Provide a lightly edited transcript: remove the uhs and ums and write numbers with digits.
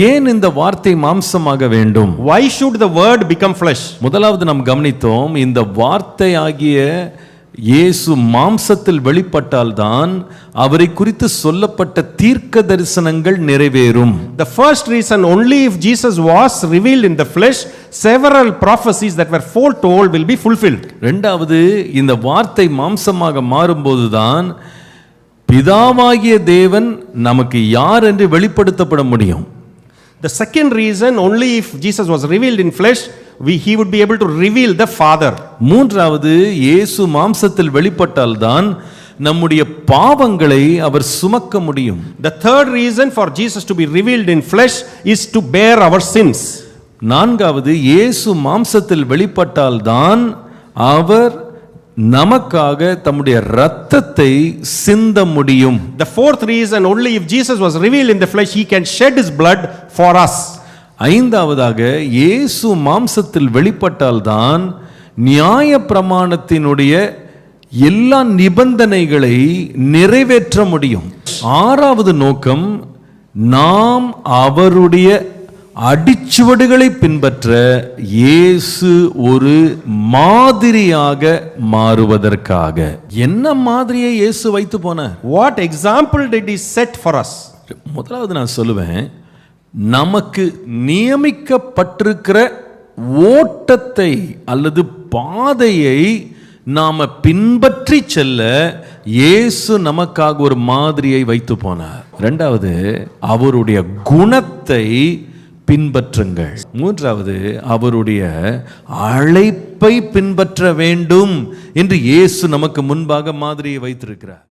ஏன் இந்த வார்த்தை மாம்சமாக வேண்டும்? Why should the word become flesh? முதலாவது நாம் கவனித்தோம், இந்த வார்த்தை ஆகிய இயேசு மாம்சத்தில் வெளிப்பட்டால்தான் அவரை குறித்து சொல்லப்பட்ட தீர்க்க தரிசனங்கள் நிறைவேறும். The first reason, only if Jesus was revealed in the flesh, several prophecies that were foretold will be fulfilled. இரண்டாவது, இந்த வார்த்தை மாம்சமாக மாறும்போதுதான் பிதாவாகிய தேவன் நமக்கு யார் என்று வெளிப்படுத்தப்பட முடியும். The second reason, only if Jesus was revealed in flesh, he would be able to reveal the Father. மூன்றாவது, இயேசு மாம்சத்தில் வெளிப்பட்டால்தான் நம்முடைய பாவங்களை அவர் சுமக்க முடியும். The third reason for Jesus to be revealed in flesh is to bear our sins. நான்காவது, இயேசு மாம்சத்தில் வெளிப்பட்டால்தான் அவர் நமக்காக தம்முடைய இரத்தத்தை சிந்த முடியும். The fourth reason, only if Jesus was revealed in the flesh, he can shed his blood for us. ஐந்தாவதாக, இயேசு மாம்சத்தில் வெளிப்பட்டால்தான் நியாயப்பிரமாணத்தினுடைய எல்லா நிபந்தனைகளை நிறைவேற்ற முடியும். ஆறாவது நோக்கம், நாம் அவருடைய அடிச்சுவடுகளை பின்பற்ற இயேசு ஒரு மாதிரியாக மாறுவதற்காக. என்ன மாதிரியை இயேசு வைத்து போனார்? What example did he set for us? முதலாவது நான் சொல்லுவேன், நமக்கு நியமிக்கப்பட்டிருக்கிற ஓட்டத்தை அல்லது பாதையை நாம பின்பற்றி செல்ல இயேசு நமக்காக ஒரு மாதிரியை வைத்து போனார். இரண்டாவது, அவருடைய குணத்தை பின்பற்றுங்கள். மூன்றாவது, அவருடைய அழைப்பை பின்பற்ற வேண்டும் என்று இயேசு நமக்கு முன்பாக மாதிரியை வைத்திருக்கிறார்.